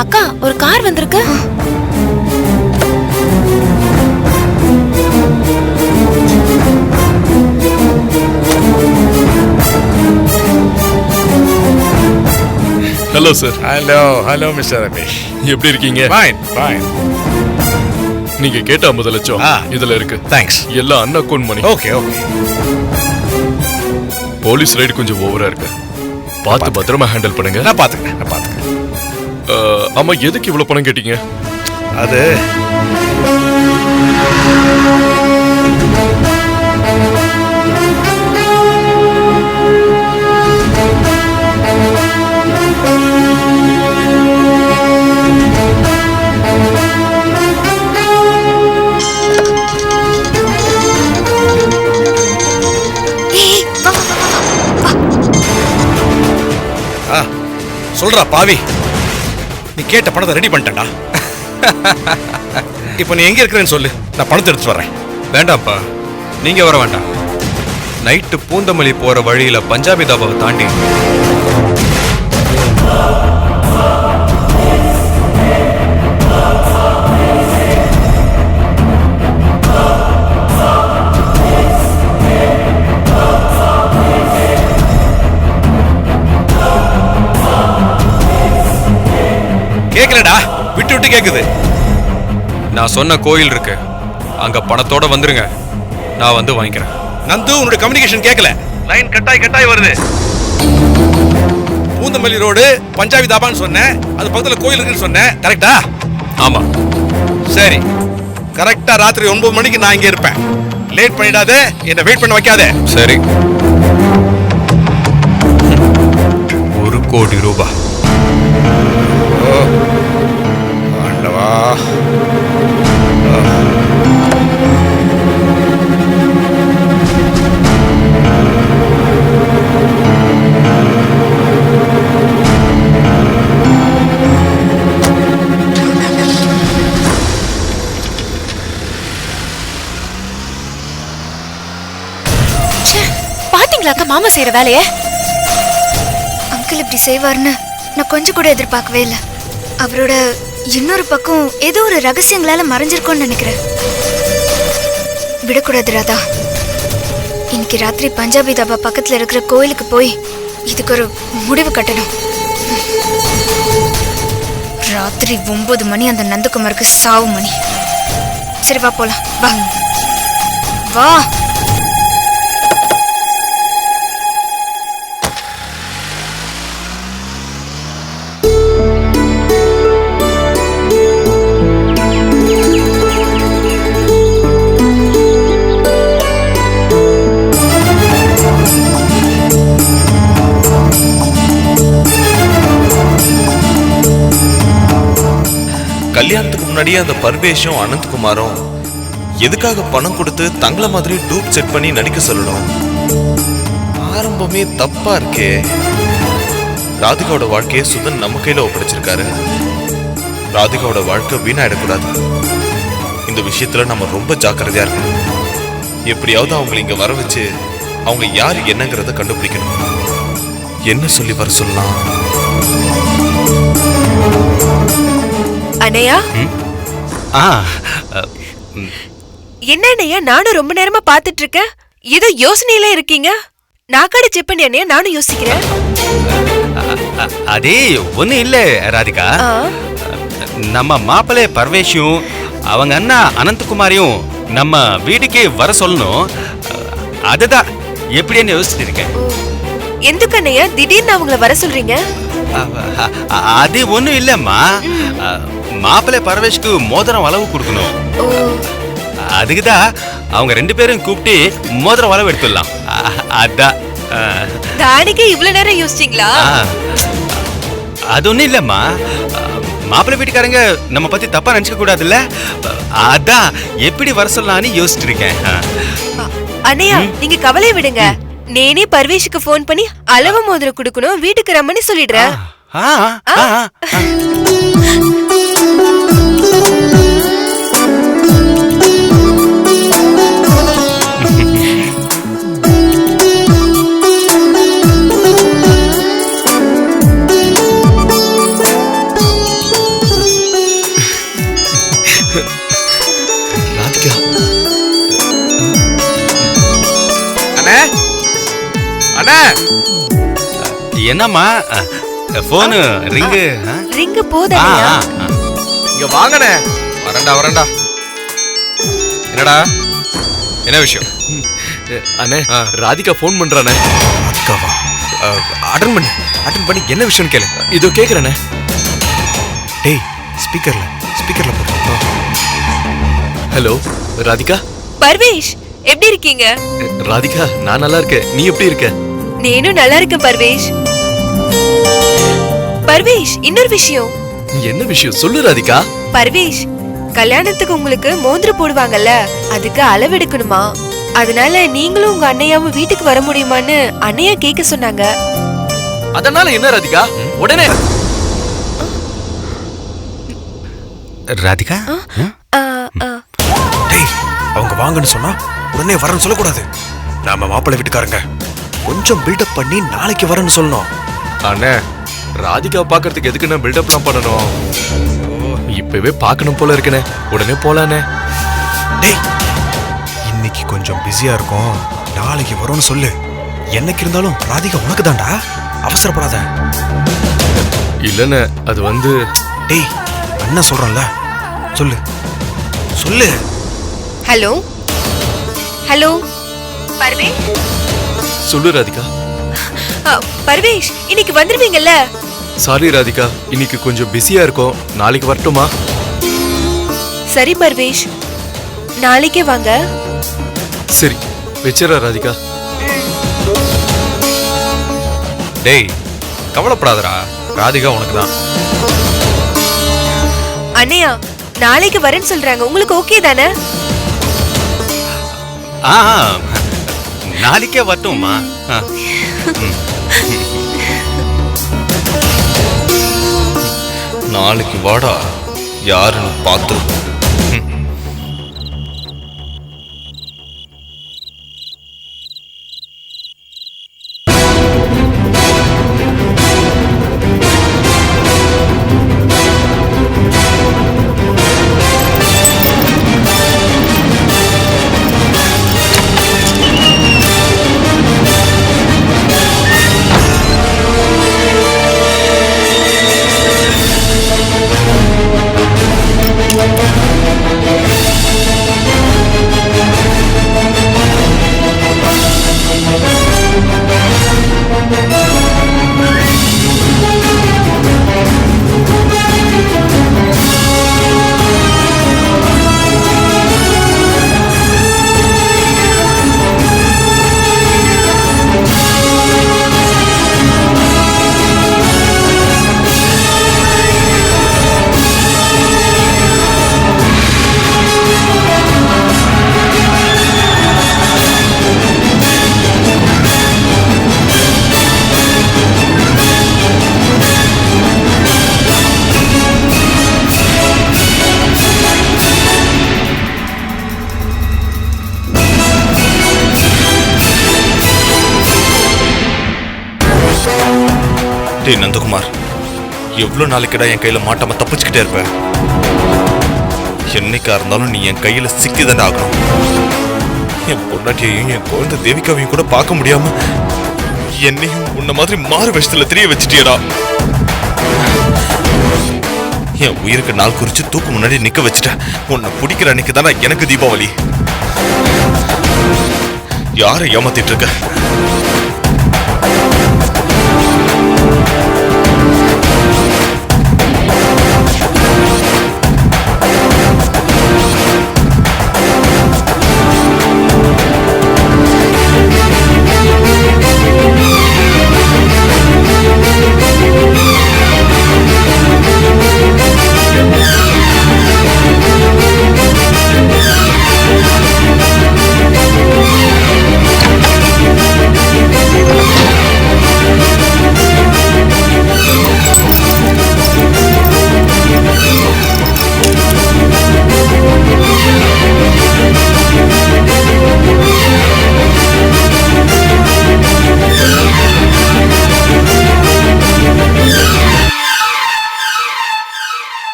அக்கா ஒரு கார் வந்திருக்கு. Hello sir. Hello mister Ramesh, எப்படி இருக்கீங்க? ஃபைன். நீங்க கேட்ட 50 லட்சம் இதுல இருக்கு. தேங்க்ஸ். எல்லாம் அண்ணா அக்கவுண்ட் மணி. ஓகே. போலீஸ் ரைடு கொஞ்சம் ஓவரா இருக்கு, பார்த்து பத்திரமா ஹேண்டில் பண்ணுங்க. நான் பாத்துக்கிறேன். ஆமா, எதுக்கு இவ்வளவு பணம் கேட்டீங்க? அது சொல்றா பாவி, நீ கேட்ட பணத்தை ரெடி பண்ணிட்டா. இப்போ நீ எங்க இருக்கிறேன்னு சொல்லு, நான் பணத்தை எடுத்து வர்றேன். வேண்டாம்ப்பா, நீங்க வர வேண்டாம். நைட்டு பூந்தமல்லி போற வழியில பஞ்சாபி தாபாவை தாண்டி கேட்கலடா, விட்டு கேக்குது. நான் சொன்ன கோயில் இருக்கு, அங்க பணத்தோட வந்துருங்க, நான் வந்து வாங்கிக்கிறேன். நந்து, உன்னோட கம்யூனிகேஷன் கேட்கல, லைன் கட்டாய் வருது. பூந்தமல்லி ரோடு பஞ்சாபி தாபான்னு சொன்னேன், அது பக்கத்துல கோயில் இருக்குன்னு சொன்னேன், கரெக்டா? ஆமா. சரி, கரெக்டா ராத்திரி 9 மணிக்கு நான் இங்க இருப்பேன். லேட் பண்ணிடாத, என்ன வெயிட் பண்ண வைக்காத. சரி. 1 கோடி ரூபாய். ஆண்டவா. பாத்தீங்களா அக்கா மாமா செய்யற வேலைய? அங்கிள் இப்படி செய்வார்னு நான் கொஞ்சம் கூட எதிர்பார்க்கவே இல்லை. அவரோட இன்னொரு பக்கம் ஏதோ ஒரு ரகசியங்களால மறைஞ்சிருக்கோன்னு நினைக்கிறேன். விடக்கூடாது ராதா. இன்னைக்கு ராத்திரி பஞ்சாபி தாபா பக்கத்துல இருக்கிற கோயிலுக்கு போய் இதுக்கு ஒரு முடிவு கட்டணும். ராத்திரி 9 மணி அந்த நந்தகுமாருக்கு சாவு மணி. சரி வா போலாம், வா வா. கல்யாணத்துக்கு முன்னாடியே அந்த பர்வேஷும் அனந்த்குமாரும் எதுக்காக பணம் கொடுத்து தங்கள மாதிரி டூப் செட் பண்ணி நடிக்க சொல்லணும்? ஆரம்பமே தப்பா இருக்கே. ராதிகாவோட வாழ்க்கையை சுதன் நம்ம கையில ஒப்படைச்சிருக்காரு. ராதிகாவோட வாழ்க்கை வீணாயிடக்கூடாது. இந்த விஷயத்துல நம்ம ரொம்ப ஜாக்கிரதையா இருக்கணும். எப்படியாவது அவங்களை இங்க வர வச்சு அவங்க யாரு என்னங்கிறத கண்டுபிடிக்கணும். என்ன சொல்லி வர சொல்லலாம்? அண்ணையா, என்ன அண்ணையா, நானும் ரொம்ப நேரமா பாத்துட்டு இருக்கேன். ஏதோ யோசனையில இருக்கீங்க. நாக்காடு செக் பண்ணி அண்ணையா, நானும் யோசிக்கிறேன். அதே ஒண்ணு இல்ல ராதிகா, நம்ம மாப்பிள்ளை பர்வேஷும் அவங்க அண்ணா அனந்தகுமாரையும் நம்ம வீட்டுக்கே வர சொல்லணும். அதுதான் எப்படின்னு யோசிச்சுட்டு இருக்கேன். எதுக்கு அண்ணையா திடீர்னு அவங்கள வர சொல்றீங்க? அது ஒண்ணும் இல்லம்மா, மாப்பிள்ளை பரவேஷ்க்கு மோதிரம் அளவு கொடுக்கணும். அதுக்குதான் அவங்க 2 பேரும் கூப்பிட்டு மோதிரம் அளவு எடுத்துடலாம். அதான். தானிக்கு இவ்வளவு நேரம் யோசிச்சீங்களா? அது ஒண்ணும் இல்லம்மா, மாப்பிள்ளை வீட்டுக்காரங்க நம்ம பத்தி தப்பா நினைச்சுக்க கூடாதுல்ல. அதான் எப்படி வர சொல்லலான்னு யோசிச்சுட்டு இருக்கேன். அண்ணையா, நீங்க கவலை விடுங்க. நேனே பர்வேஷுக்கு போன் பண்ணி அளவு மோதிரம் கொடுக்கணும், வீட்டுக்கு ரம்மனி சொல்லிடுறேன். அண்ணே என்னம்மா போனு ரிங்கு ரிங்கு போதா? இங்க வாங்கண்ணே. வரண்டா என்னடா என்ன விஷயம்? அண்ணே ராதிகா ஃபோன் பண்றானே. அதுக்காவா? அட்டன் பண்ணி என்ன விஷயம் கேளு. இதோ கேக்குறேனே. டேய் ஸ்பீக்கர்ல போடு. ஹலோ ராதிகா. பர்வேஷ் எப்படி இருக்கீங்க? ராதிகா நான் நல்லா இருக்கேன். நீ எப்படி இருக்க? நேனும் நல்லா இருக்கேன் பர்வேஷ். பர்வேஷ் இன்னொரு விஷயம். என்ன விஷயம் சொல்லு ராதிகா. பர்வேஷ் கல்யாணத்துக்கு உங்களுக்கு மோதிரம் போடுவாங்கல்ல, அதுக்கு அளவெடுக்கணுமா. அதனால நீங்களும் உங்க அண்ணையாவும் வீட்டுக்கு வர முடியுமான்னு அண்ணையா கேட்க சொன்னாங்க. அதனால என்ன ராதிகா? உடனே ராதிகா டேய் அவங்க வாங்கன்னு சொன்னா உடனே வரேன்னு சொல்லக்கூடாது. நாம மாப்பிள்ளை வீட்டுக்காரங்க கொஞ்சம் பில்டப் பண்ணி நாளைக்கு வரேன்னு சொல்லணும். அண்ணே ராதிகா பாக்குறதுக்கு எதுக்கு நான் பில்டப்லாம் பண்ணணும்? இப்பவே பார்க்கணும் போல இருக்கனே. உடனே போலானே. டேய் இன்னைக்கு கொஞ்சம் பிஸியா இருக்கும், நாளைக்கு வரும்னு சொல்லு. என்னைக்கு இருந்தாலும் ராதிகா உனக்கு தான்டா, அவசரப்படாத. இல்லண்ணே அது வந்து. டேய் அண்ணன் சொல்றேன்ல, சொல்லு. Hello hello Parvesh. சொல்லு ராதிகா. பர்வேஷ் இன்னைக்கு வந்துருவீங்கல்ல? சாரி ராதிகா, இன்னைக்கு கொஞ்சம் பிஸியா இருக்கும். நாளைக்கு வரட்டுமா? சரி பர்வேஷ், நாளைக்கே வாங்க. சரி வச்சிரா ராதிகா. டேய் கவலைப்படாதடா, ராதிகா உனக்கு தான். அண்ணையா நாளைக்கு வரேன்னு சொல்றாங்க, உங்களுக்கு ஓகே தானே? நாளைக்கே வரட்டும்மா. நாளைக்கு வாடா, யாருன்னு பார்த்து. டேய் நந்தகுமார், எவ்வளோ நாளைக்குடா என் கையில மாட்டாம தப்பிச்சுக்கிட்டே இருப்ப? என்னைக்கா இருந்தாலும் நீ என் கையில சிக்கிதானே ஆகணும். என் பொண்டாட்டியையும் என் குழந்தை தேவிகாவையும் கூட பார்க்க முடியாம என்னையும் உன்ன மாதிரி மாறு வேஷத்துல தெரிய வச்சுட்டியடா. என் உயிருக்கு நாள் குறிச்சு தூக்கு முன்னாடி நிக்க வச்சுட்ட. உன்னை பிடிக்கிற அன்னைக்கு தானே எனக்கு தீபாவளி. யாரை ஏமாத்திட்டு இருக்க?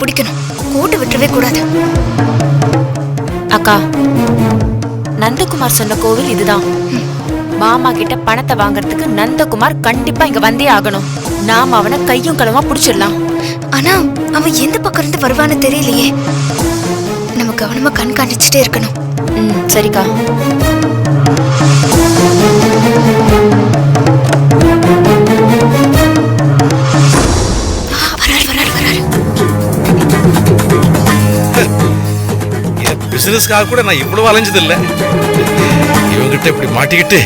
பிடிக்கணும், கூட்டு விட்டுறவே கூடாது. அக்கா, நந்தகுமார் சொன்ன கோவில் இதுதான். மாமா கிட்ட பணத்தை வாங்குறதுக்கு நந்தகுமார் கண்டிப்பா இங்க வந்தே ஆகணும். நாம அவனை கையும் களமா புடிச்சிடலாம். ஆனா அவன் எந்த பக்கம் இருந்து வருவான்னு தெரியலையே. நம்ம கவனமா கண்காணிச்சுட்டே இருக்கணும். சரிக்கா. பிசினஸ்க்காக கூட நான் இவ்வளவு அலைஞ்சது இல்ல. இவங்கிட்ட இப்படி மாட்டிக்கிட்டு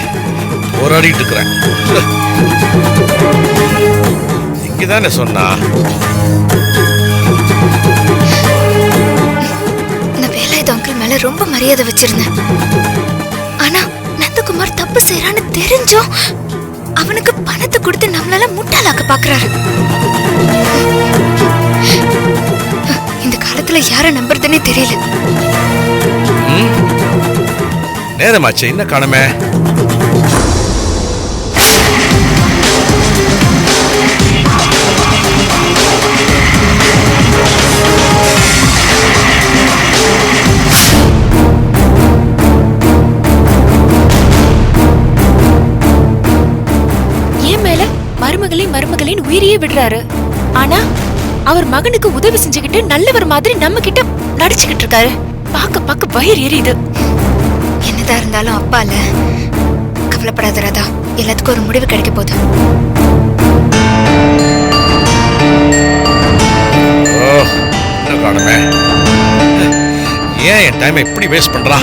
போராடிட்டு இருக்கிறேன். இங்கதானே சொன்னா நான் வேலாயுத அங்கிள் மேல ரொம்ப மரியாதை வச்சிருந்தேன். ஆனா நந்தகுமார் தப்பு செய்யறான்னு தெரிஞ்சும் அவனுக்கு பணத்தை கொடுத்து நம்மளால முட்டாளாக்க பாக்குறாரு. இந்த காலத்துல யார நம்புறதுன்னே தெரியல. நேரமாச்சு, என்ன காணுமே? ஏன் மேல மருமகளின் உயிரையே விடுறாரு. ஆனா அவர் மகனுக்கு உதவி செஞ்சுக்கிட்டு நல்லவர் மாதிரி நம்ம கிட்ட நடிச்சுக்கிட்டு இருக்காரு. பாக்க வயிறு எரியுது. என்னதான் இருந்தாலும் அப்பால கவலைப்படாத ராதா, எல்லாத்துக்கும் ஒரு முடிவு கிடைக்க போகுது. என்ன காணுமே? ஏன் என் டைமை இப்படி வேஸ்ட் பண்றா?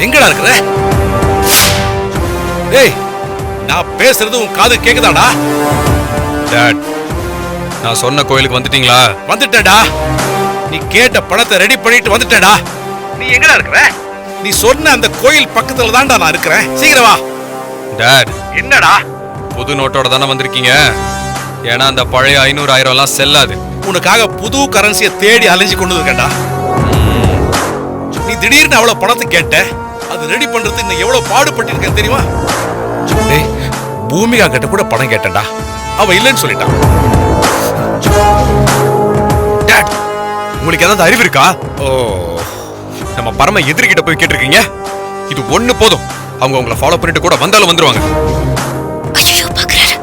எங்கடா இருக்கிற? டேய், நான் பேசுறது உன் காது கேக்குதாடா? டாட், நான் சொன்ன கோயிலுக்கு வந்துட்டீங்களா? வந்துட்டேடா. நீ கேட்ட பணத்தை ரெடி பண்ணிட்டு வந்துட்டேடா. நீ எங்கடா இருக்கிற? நீ சொன்ன அந்த கோயில் பக்கத்துல தான்டா நான் இருக்கிறேன். சீக்கிரம் வா. டாட், என்னடா? புது நோட்டோட தானே வந்திருக்கீங்க? ஏன்னா அந்த பழைய 500 1000 எல்லாம் செல்லாது. உனக்காக புது கரன்சியை தேடி அலைஞ்சு கொண்டு இருக்கேன்டா. நீ திடீர்னு அவ்வளவு பணத்தை கேட்ட, அது ரெடி பண்றது இன்னும் எவ்வளவு பாடுபட்டு இருக்கேன் தெரியுமா? டேய், பூமிகா கிட்ட கூட பணம் கேட்டேன்டா, அவ இல்லைன்னு சொல்லிட்டான். டாட், உங்களுக்கு ஏதாவது அறிவு இருக்கா? ஓ, நம்ம பரம எதிரிகிட்ட போய் கேட்டிருக்கீங்க. இது ஒண்ணு போதும், அவங்க உங்களை ஃபாலோ பண்ணிட்டு கூட வந்தாலும் வந்துருவாங்க. ஐயோ, பாக்குறாரு.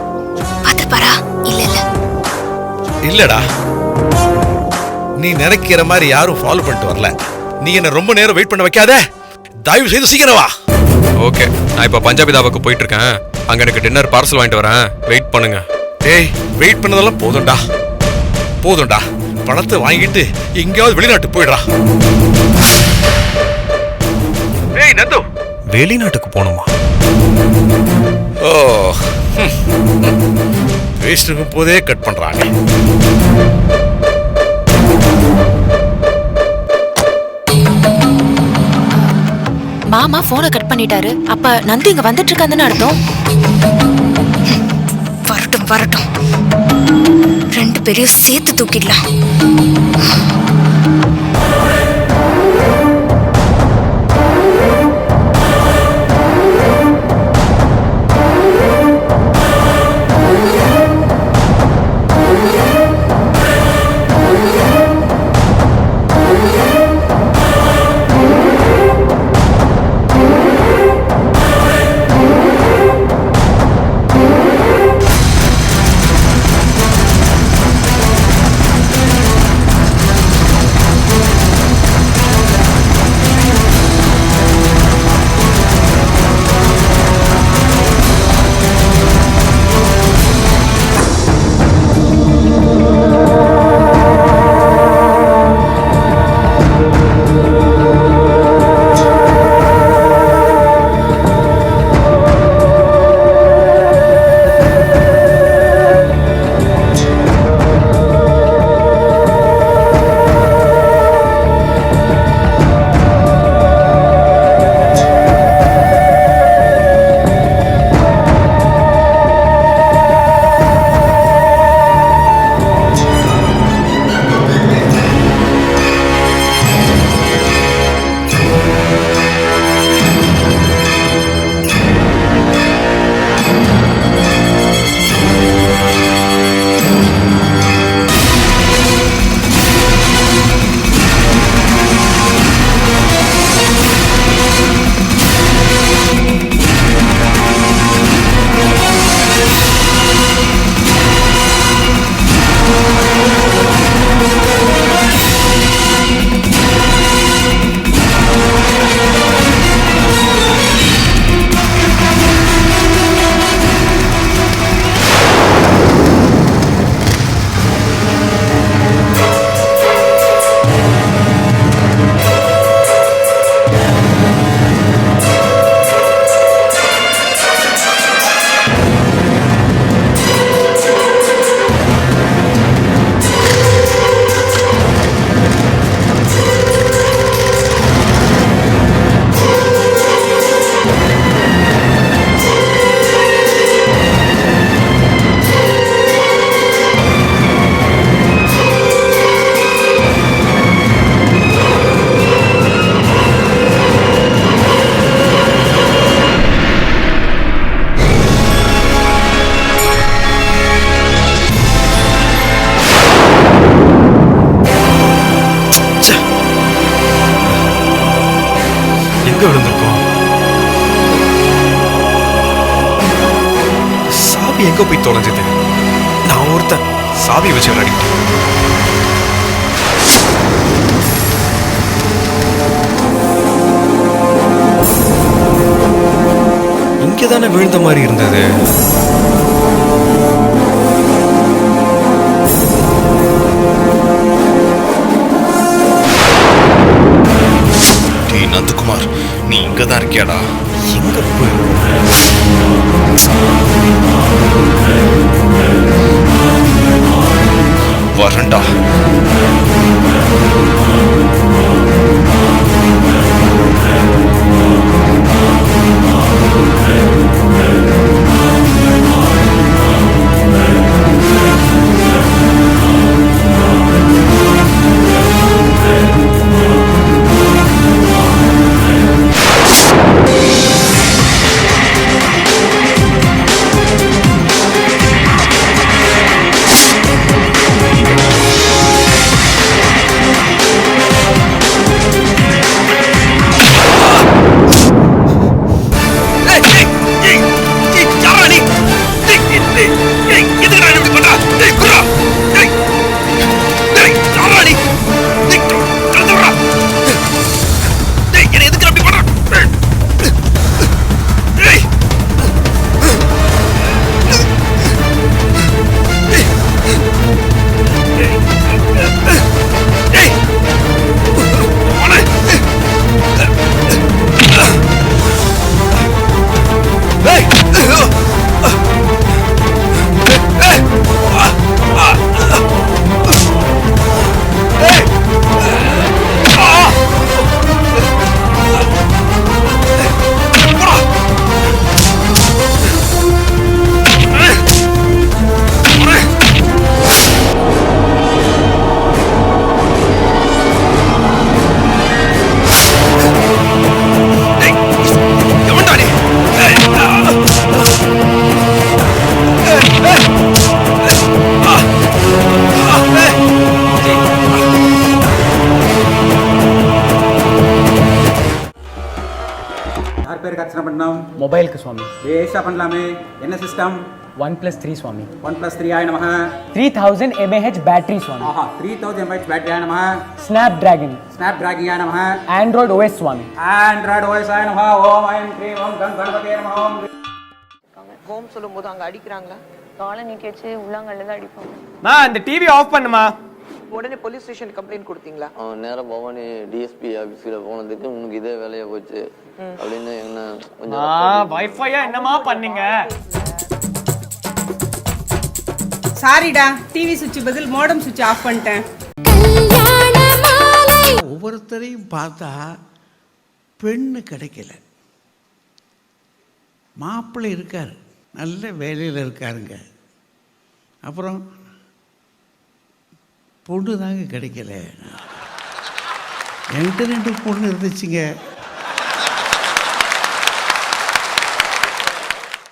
பாத்து பாரா. இல்ல இல்லடா, நீ நினைக்கிற மாதிரி யாரும் ஃபாலோ பண்ணிட்டு வரல. நீ என்ன ரொம்ப நேரம் வெயிட் பண்ண வைக்காத. தயவு செய்து சீக்கிரம் வா. ஓகே, நான் இப்ப பஞ்சாபி தாபாக்கு போயிட்டு இருக்கேன். அங்க எனக்கு டின்னர் பார்சல் வாங்கிட்டு வரேன். வெயிட் பண்ணுங்க. டேய், வெயிட் பண்ணதெல்லாம் போதும்டா. போதும்டா, பணத்தை வாங்கிட்டு எங்கேயாவது வெளிநாட்டு போயிடுறா. டேய் நந்து, வெளிநாட்டுக்கு போகணுமா? ஓ, வேஸ்ட்டுக்கும் போதே கட் பண்றாங்க. மாமா போனை கட் பண்ணிட்டாரு. அப்ப நந்து இங்க வந்துட்டு இருக்காதுன்னு அர்த்தம். வரட்டும் வரட்டும், ரெண்டு பேரையும் சேர்த்து தூக்கிடலாம். எங்க போய் தொலைஞ்சது? நான் ஒருத்தன் சாவி வச்சு விளையாடிட்டு. இங்கதானே விழுந்த மாதிரி இருந்தது. டேய் நந்தகுமார், நீ இங்கதான் இருக்கியாடா? எங்க போய் வரண்டா. மொபைலுக்கு சுவாமி. ஏஷா பண்ணலாமே. என்ன சிஸ்டம்? OnePlus 3 சுவாமி. OnePlus 3 ஆய நமஹ. 3000 mAh பேட்டரி சுவாமி. ஆஹா 3000 mAh பேட்டரி ஆய நமஹ. Snapdragon ஆய நமஹ. Android OS சுவாமி. Android OS ஆய நமஹ. ஓம் ஐம் க்ரீம் ஓம் கம் கணபதியே நமஹ. ஹோம் சொல்லும்போது அங்க அடிக்கிறாங்களா? காலை நீக்கேச்சு உள்ளாங்கல்ல தான் அடிப்பாங்க. இந்த டிவி ஆஃப் பண்ணுமா. உடனே போலீஸ் ஸ்டேஷன் கம்ப்ளைண்ட் கொடுத்தீங்களா? அவன் நேரம் பவானி டிஎஸ்பி ஆபீஸ்ல போனதுக்கு உனக்கு இதே வேலையா போச்சு அப்படின்னு என்ன கொஞ்சம் வைஃபையா என்னமா பண்ணீங்க? சாரிடா, டிவி சுவிட்ச் பதில் மோடம் சுவிட்ச் ஆஃப் பண்ணிட்டேன். ஒவ்வொருத்தரையும் பார்த்தா பெண்ணு கிடைக்கல. மாப்பிள்ளை இருக்கார், நல்ல வேலையில் இருக்காருங்க. அப்புறம் பொண்ணு தாங்க கிடைக்கல. என்கிட்ட 2 பொண்ணு இருந்துச்சுங்க.